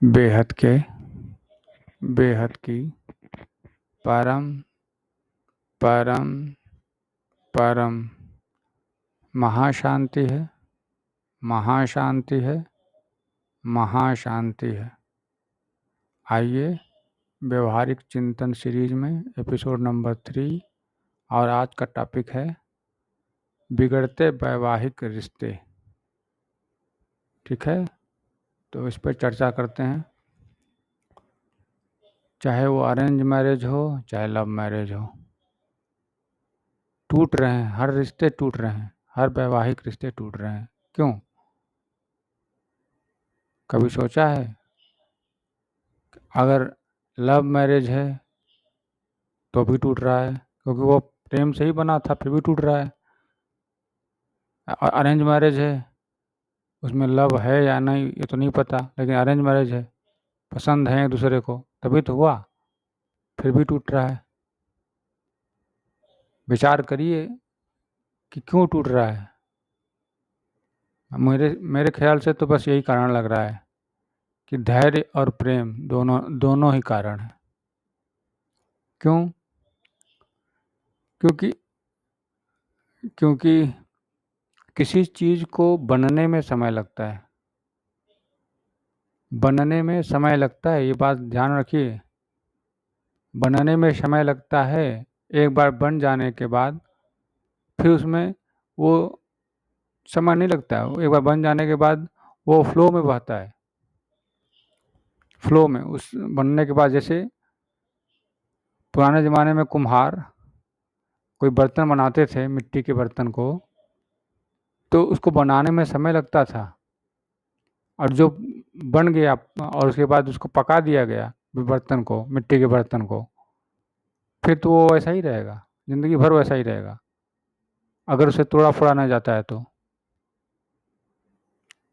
बेहद के बेहद की परम परम परम महाशांति है, महाशांति है, महाशांति है। आइए व्यवहारिक चिंतन सीरीज में एपिसोड नंबर 3 और आज का टॉपिक है बिगड़ते वैवाहिक रिश्ते। ठीक है, तो इस पर चर्चा करते हैं। चाहे वो अरेंज मैरिज हो चाहे लव मैरिज हो, टूट रहे हैं, हर रिश्ते टूट रहे हैं, हर वैवाहिक रिश्ते टूट रहे हैं। क्यों? कभी सोचा है? अगर लव मैरिज है तो भी टूट रहा है, क्योंकि वो प्रेम से ही बना था, फिर भी टूट रहा है। और अरेंज मैरिज है, उसमें लव है या नहीं ये तो नहीं पता, लेकिन अरेंज मैरिज है, पसंद है एक दूसरे को, तभी तो हुआ, फिर भी टूट रहा है। विचार करिए कि क्यों टूट रहा है। मेरे मेरे ख्याल से तो बस यही कारण लग रहा है कि धैर्य और प्रेम दोनों दोनों ही कारण हैं। क्यों? क्योंकि क्योंकि किसी चीज़ को बनने में समय लगता है, बनने में समय लगता है, ये बात ध्यान रखिए। बनने में समय लगता है, एक बार बन जाने के बाद फिर उसमें वो समय नहीं लगता है। एक बार बन जाने के बाद वो फ्लो में बहता है, फ्लो में। उस बनने के बाद, जैसे पुराने ज़माने में कुम्हार कोई बर्तन बनाते थे, मिट्टी के बर्तन को, तो उसको बनाने में समय लगता था, और जो बन गया और उसके बाद उसको पका दिया गया बर्तन को, मिट्टी के बर्तन को, फिर तो वो वैसा ही रहेगा, ज़िंदगी भर वैसा ही रहेगा, अगर उसे तोड़ा फोड़ा नहीं जाता है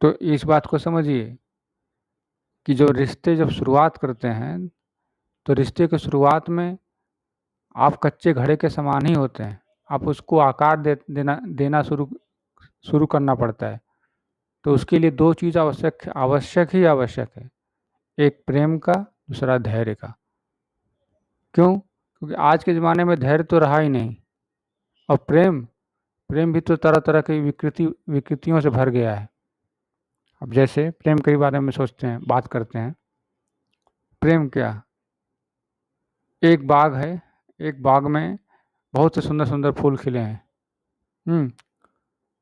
तो इस बात को समझिए कि जो रिश्ते जब शुरुआत करते हैं, तो रिश्ते की शुरुआत में आप कच्चे घड़े के समान ही होते हैं। आप उसको आकार देना शुरू करना पड़ता है। तो उसके लिए दो चीज़ आवश्यक है, एक प्रेम का, दूसरा धैर्य का। क्यों? क्योंकि आज के ज़माने में धैर्य तो रहा ही नहीं, और प्रेम प्रेम भी तो तरह तरह की विकृतियों से भर गया है। अब जैसे प्रेम के बारे में सोचते हैं, बात करते हैं। प्रेम क्या? एक बाग है, एक बाग में बहुत से सुंदर सुंदर फूल खिले हैं।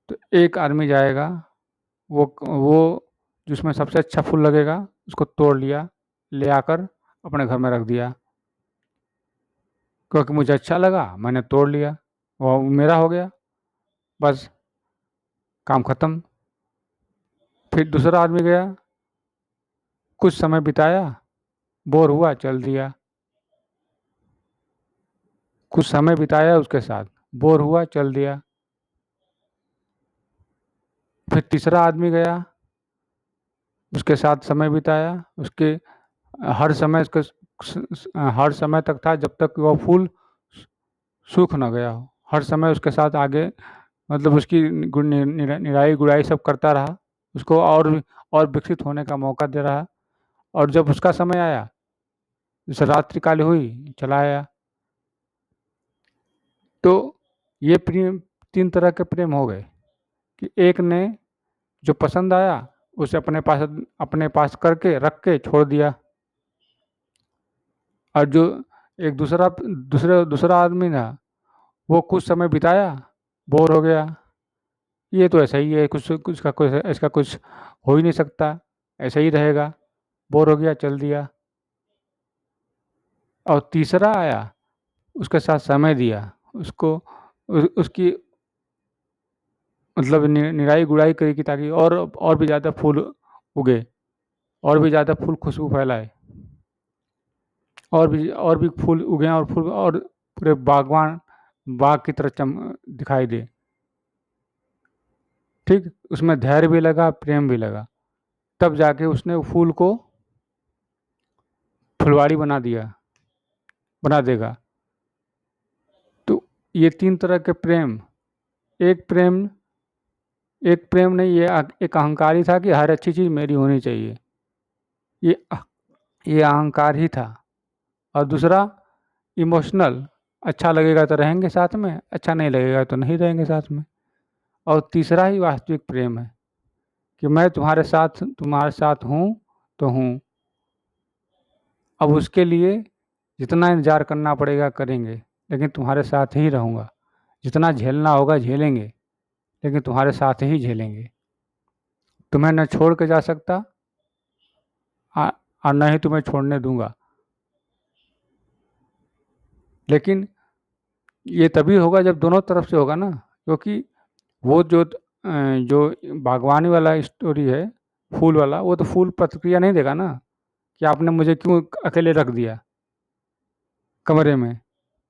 तो एक आदमी जाएगा, वो जिसमें सबसे अच्छा फूल लगेगा उसको तोड़ लिया, ले आकर अपने घर में रख दिया, क्योंकि मुझे अच्छा लगा मैंने तोड़ लिया, वो मेरा हो गया, बस काम ख़त्म। फिर दूसरा आदमी गया, कुछ समय बिताया, बोर हुआ, चल दिया। कुछ समय बिताया उसके साथ, बोर हुआ, चल दिया। फिर तीसरा आदमी गया, उसके साथ समय बिताया, उसके हर समय उसके हर समय तक था जब तक वह फूल सूख न गया हो। हर समय उसके साथ आगे, मतलब उसकी निराई गुड़ाई सब करता रहा, उसको और विकसित होने का मौका दे रहा। और जब उसका समय आया, जैसे रात्रि काल हुई, चला आया। तो ये प्रेम, तीन तरह के प्रेम हो गए कि एक ने जो पसंद आया उसे अपने पास करके रख के छोड़ दिया, और जो एक दूसरा आदमी था, वो कुछ समय बिताया, बोर हो गया, ये तो ऐसा ही है, कुछ इसका कुछ हो ही नहीं सकता, ऐसा ही रहेगा, बोर हो गया, चल दिया। और तीसरा आया, उसके साथ समय दिया, उसको उसकी मतलब निराई गुड़ाई करी कि ताकि और भी ज़्यादा फूल उगे, और भी ज़्यादा फूल खुशबू फैलाए, और भी फूल उगे, और फूल और पूरे बाग की तरह दिखाई दे। ठीक, उसमें धैर्य भी लगा, प्रेम भी लगा, तब जाके उसने फूल को फुलवाड़ी बना देगा। तो ये तीन तरह के प्रेम, एक प्रेम एक प्रेम नहीं, ये एक अहंकारी था कि हर अच्छी चीज़ मेरी होनी चाहिए, ये ये अहंकार ही था। और दूसरा इमोशनल, अच्छा लगेगा तो रहेंगे साथ में, अच्छा नहीं लगेगा तो नहीं रहेंगे साथ में। और तीसरा ही वास्तविक प्रेम है कि मैं तुम्हारे साथ हूँ तो हूँ। अब उसके लिए जितना इंतजार करना पड़ेगा करेंगे, लेकिन तुम्हारे साथ ही रहूँगा। जितना झेलना होगा झेलेंगे, लेकिन तुम्हारे साथ ही झेलेंगे। तुम्हें न छोड़ के जा सकता और न ही तुम्हें छोड़ने दूंगा। लेकिन ये तभी होगा जब दोनों तरफ से होगा ना, क्योंकि वो जो बागवानी वाला स्टोरी है, फूल वाला, वो तो फूल प्रतिक्रिया नहीं देगा ना कि आपने मुझे क्यों अकेले रख दिया कमरे में,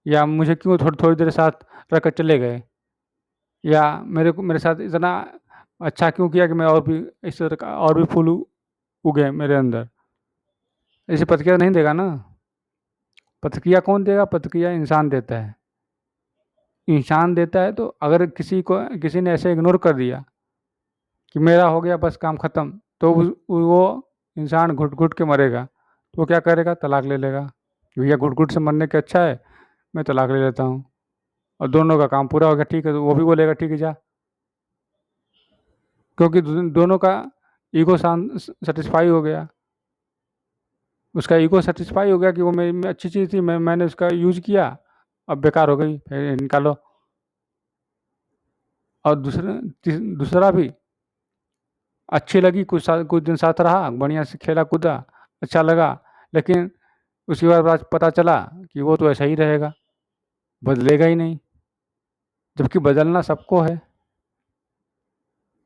या मुझे क्यों थोड़ी थोड़ी देर साथ रख कर चले गए, या मेरे साथ इतना अच्छा क्यों किया कि मैं और भी इस तरह का और भी फूल उगे मेरे अंदर। ऐसी प्रतिक्रिया नहीं देगा ना। प्रतिक्रिया कौन देगा? प्रतिक्रिया इंसान देता है। इंसान देता है तो अगर किसी ने ऐसे इग्नोर कर दिया कि मेरा हो गया बस काम ख़त्म, तो वो इंसान घुट घुट के मरेगा। तो वो क्या करेगा? तलाक ले लेगा। भैया घुट घुट से मरने के अच्छा है मैं तलाक ले लेता हूँ, और दोनों का काम पूरा हो गया, ठीक है, तो वो भी बोलेगा ठीक है जा। क्योंकि दोनों का ईगो सेटिस्फाई हो गया। उसका ईगो सेटिस्फाई हो गया कि वो मेरी अच्छी चीज़ थी, मैंने उसका यूज़ किया, अब बेकार हो गई, फिर निकालो। और दूसरा भी अच्छी लगी, कुछ दिन साथ रहा, बढ़िया से खेला कूदा, अच्छा लगा, लेकिन उसके बाद पता चला कि वो तो ऐसा ही रहेगा, बदलेगा ही नहीं। जबकि बदलना सबको है,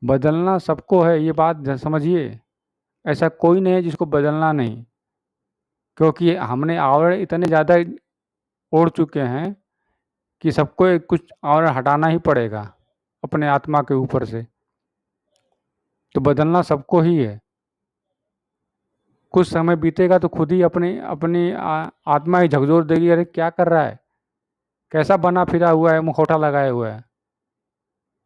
बदलना सबको है, ये बात समझिए। ऐसा कोई नहीं है जिसको बदलना नहीं, क्योंकि हमने आवरण इतने ज़्यादा ओढ़ चुके हैं कि सबको कुछ आवरण हटाना ही पड़ेगा अपने आत्मा के ऊपर से। तो बदलना सबको ही है। कुछ समय बीतेगा तो खुद ही अपनी अपनी आत्मा ही झकझोर देगी, अरे क्या कर रहा है, कैसा बना फिरा हुआ है, मुखौटा लगाए हुआ है।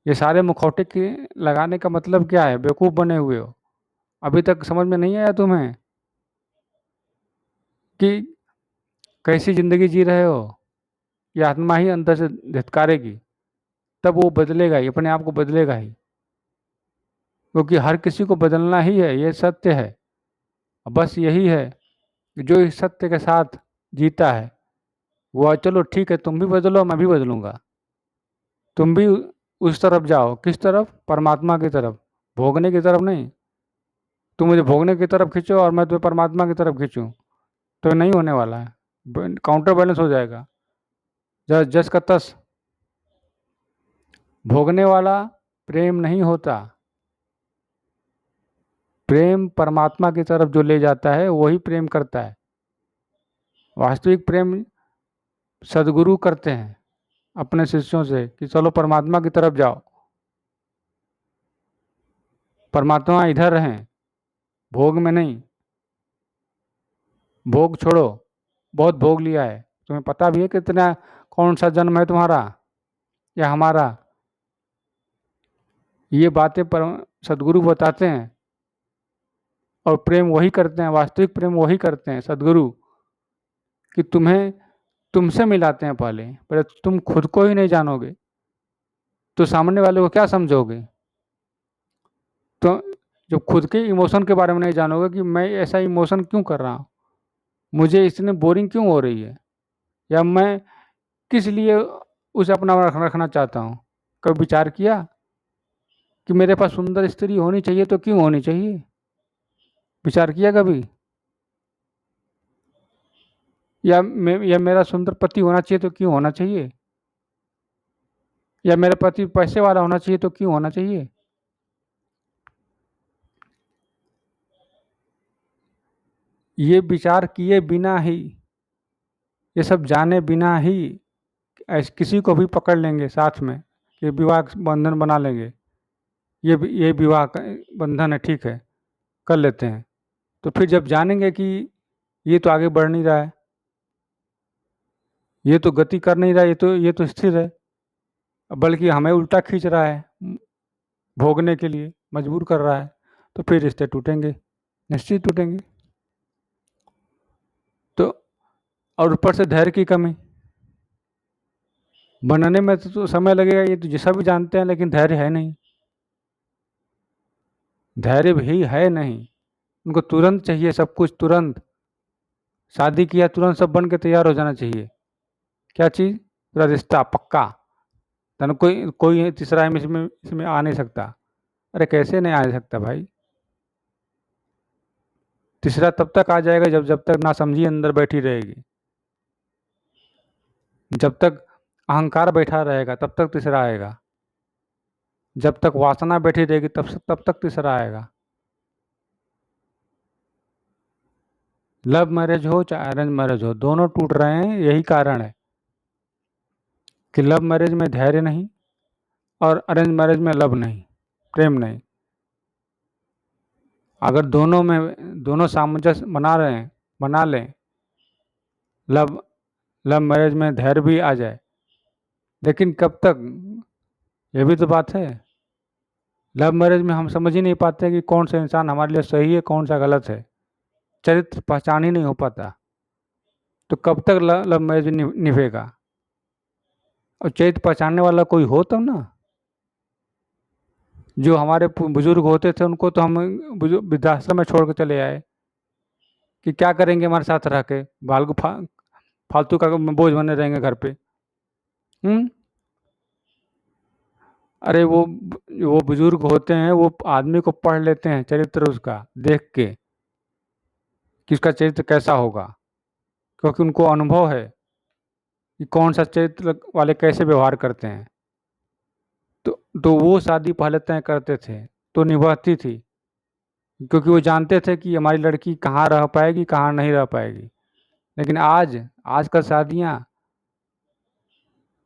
ये सारे मुखौटे के लगाने का मतलब क्या है? बेवकूफ़ बने हुए हो। अभी तक समझ में नहीं आया तुम्हें कि कैसी ज़िंदगी जी रहे हो? ये आत्मा ही अंदर से धित्कारेगी, तब वो बदलेगा ही, अपने आप को बदलेगा ही। क्योंकि हर किसी को बदलना ही है, ये सत्य है। बस यही है कि जो इस सत्य के साथ जीता है वो, चलो ठीक है तुम भी बदलो मैं भी बदलूंगा। तुम भी उस तरफ जाओ, किस तरफ? परमात्मा की तरफ, भोगने की तरफ नहीं। तुम मुझे भोगने की तरफ खींचो और मैं तुम्हें परमात्मा की तरफ खींचूं, तो नहीं होने वाला है, काउंटर बैलेंस हो जाएगा। जस जस का तस। भोगने वाला प्रेम नहीं होता। प्रेम परमात्मा की तरफ जो ले जाता है वही प्रेम करता है। वास्तविक प्रेम सदगुरु करते हैं अपने शिष्यों से कि चलो परमात्मा की तरफ जाओ, परमात्मा इधर हैं, भोग में नहीं। भोग छोड़ो, बहुत भोग लिया है, तुम्हें पता भी है कितना, कौन सा जन्म है तुम्हारा या हमारा। ये बातें पर सदगुरु बताते हैं। और प्रेम वही करते हैं, वास्तविक प्रेम वही करते हैं सदगुरु, कि तुम्हें तुमसे मिलाते हैं। पहले पहले तुम खुद को ही नहीं जानोगे तो सामने वाले को क्या समझोगे? तो जब खुद के इमोशन के बारे में नहीं जानोगे कि मैं ऐसा इमोशन क्यों कर रहा हूँ, मुझे इसमें बोरिंग क्यों हो रही है, या मैं किस लिए उसे अपना रखना चाहता हूँ। कभी विचार किया कि मेरे पास सुंदर स्त्री होनी चाहिए तो क्यों होनी चाहिए? विचार किया कभी? या मेरा सुंदर पति होना चाहिए तो क्यों होना चाहिए? या मेरा पति पैसे वाला होना चाहिए तो क्यों होना चाहिए? ये विचार किए बिना ही, ये सब जाने बिना ही ऐसे किसी को भी पकड़ लेंगे साथ में कि विवाह बंधन बना लेंगे। ये विवाह का बंधन है, ठीक है कर लेते हैं। तो फिर जब जानेंगे कि ये तो आगे बढ़ नहीं रहा है, ये तो गति कर नहीं रहा है, ये तो स्थिर है, बल्कि हमें उल्टा खींच रहा है, भोगने के लिए मजबूर कर रहा है, तो फिर रिश्ते टूटेंगे, निश्चित टूटेंगे। और ऊपर से धैर्य की कमी। बनने में तो समय लगेगा, ये तो जैसा भी जानते हैं, लेकिन धैर्य है नहीं, धैर्य भी है नहीं। उनको तुरंत चाहिए सब कुछ, तुरंत शादी किया तुरंत सब बन के तैयार हो जाना चाहिए। क्या चीज़? पूरा रिश्ता पक्का, तन कोई कोई तीसरा इसमें आ नहीं सकता। अरे कैसे नहीं आ सकता भाई? तीसरा तब तक आ जाएगा जब तक नासमझी अंदर बैठी रहेगी, जब तक अहंकार बैठा रहेगा तब तक तीसरा आएगा, जब तक वासना बैठी रहेगी तब तक तीसरा आएगा। लव मैरिज हो चाहे अरेंज मैरिज हो, दोनों टूट रहे हैं, यही कारण है कि लव मैरिज में धैर्य नहीं और अरेंज मैरिज में लव नहीं, प्रेम नहीं। अगर दोनों सामंजस्य बना लें, लव मैरिज में धैर्य भी आ जाए, लेकिन कब तक? ये भी तो बात है। लव मैरिज में हम समझ ही नहीं पाते कि कौन सा इंसान हमारे लिए सही है, कौन सा गलत है, चरित्र पहचान ही नहीं हो पाता, तो कब तक लव मैरिज निभेगा? और चरित्र पहचानने वाला कोई हो तब ना। जो हमारे बुजुर्ग होते थे उनको तो हम वृद्धाश्रम में छोड़ के चले आए कि क्या करेंगे हमारे साथ रह के, फालतू का बोझ बने रहेंगे घर पे। अरे वो बुजुर्ग होते हैं, वो आदमी को पढ़ लेते हैं चरित्र उसका देख के कि उसका चरित्र कैसा होगा, क्योंकि उनको अनुभव है कि कौन सा चरित्र वाले कैसे व्यवहार करते हैं। तो वो शादी पहले तय करते थे तो निभाती थी, क्योंकि वो जानते थे कि हमारी लड़की कहाँ रह पाएगी, कहाँ नहीं रह पाएगी। लेकिन आजकल शादियाँ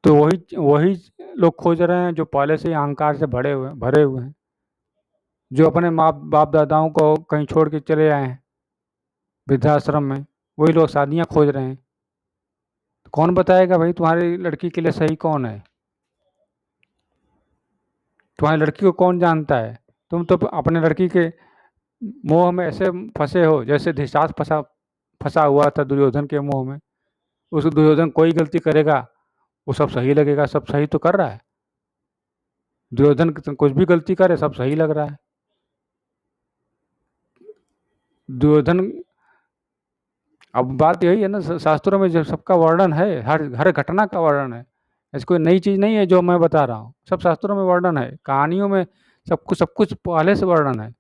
तो वही लोग खोज रहे हैं जो पहले से ही अहंकार से भरे हुए हैं, जो अपने माँ बाप दादाओं को कहीं छोड़ के चले आए हैं वृद्धाश्रम में, वही लोग शादियाँ खोज रहे हैं। तो कौन बताएगा भाई तुम्हारी लड़की के लिए सही कौन है? तुम्हारी लड़की को कौन जानता है? तुम तो अपने लड़की के मोह में ऐसे फंसे हो जैसे धिसास फंसा हुआ था दुर्योधन के मोह में। उस दुर्योधन कोई गलती करेगा वो सब सही लगेगा, सब सही तो कर रहा है। दुर्योधन कुछ भी गलती करे सब सही लग रहा है। दुर्योधन, अब बात यही है ना, शास्त्रों में जो सबका वर्णन है, हर घटना का वर्णन है, ऐसी कोई नई चीज़ नहीं है जो मैं बता रहा हूँ, सब शास्त्रों में वर्णन है, कहानियों में सब कुछ पहले से वर्णन है।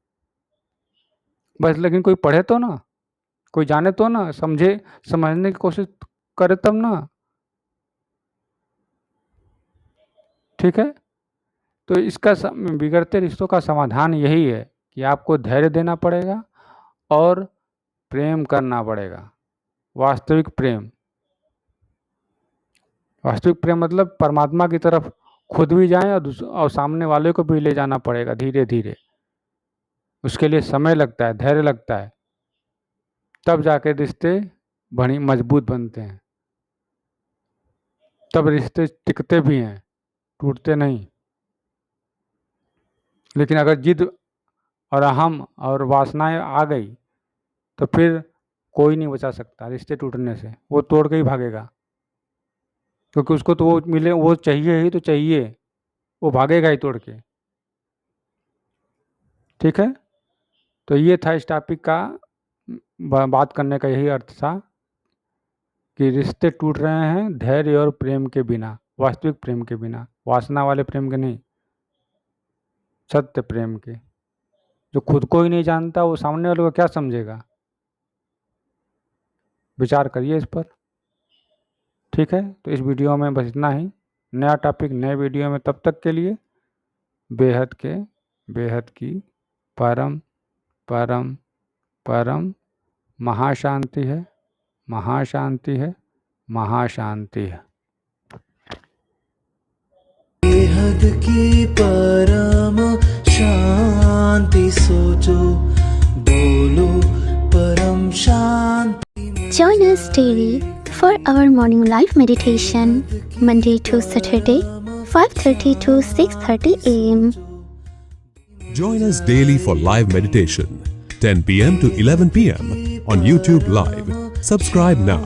बस लेकिन कोई पढ़े तो ना, कोई जाने तो ना, समझने की कोशिश करे तब ना। ठीक है, तो इसका बिगड़ते रिश्तों का समाधान यही है कि आपको धैर्य देना पड़ेगा और प्रेम करना पड़ेगा। वास्तविक प्रेम मतलब परमात्मा की तरफ खुद भी जाएं और सामने वाले को भी ले जाना पड़ेगा धीरे धीरे। उसके लिए समय लगता है, धैर्य लगता है, तब जाके रिश्ते मजबूत बनते हैं, तब रिश्ते टिकते भी हैं, टूटते नहीं। लेकिन अगर जिद और अहम और वासनाएं आ गई तो फिर कोई नहीं बचा सकता रिश्ते टूटने से, वो तोड़ के ही भागेगा, क्योंकि उसको तो वो मिले, वो चाहिए ही तो चाहिए, वो भागेगा ही तोड़ के। ठीक है, तो ये था इस टॉपिक का बात करने का यही अर्थ था कि रिश्ते टूट रहे हैं धैर्य और प्रेम के बिना, वास्तविक प्रेम के बिना, वासना वाले प्रेम के नहीं, सत्य प्रेम के। जो खुद को ही नहीं जानता वो सामने वाले को क्या समझेगा? विचार करिए इस पर। ठीक है, तो इस वीडियो में बस इतना ही। नया टॉपिक नए वीडियो में, तब तक के लिए बेहद की परम परम परम महाशांति है, महाशांति है, महाशांति है। बेहद की परम शांति सोचो, बोलो परम शांति। Join us daily for our morning live meditation, Monday to Saturday, 5:30 to 6:30 a.m. Join us daily for live meditation, 10 p.m. to 11 p.m. on YouTube Live. Subscribe now.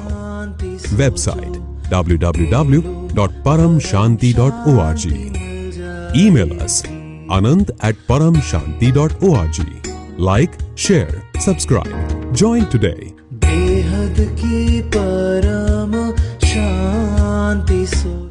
Website www.paramshanti.org. Email us anant@paramshanti.org. Like, share, subscribe. Join today. बेहद की परम शांति सो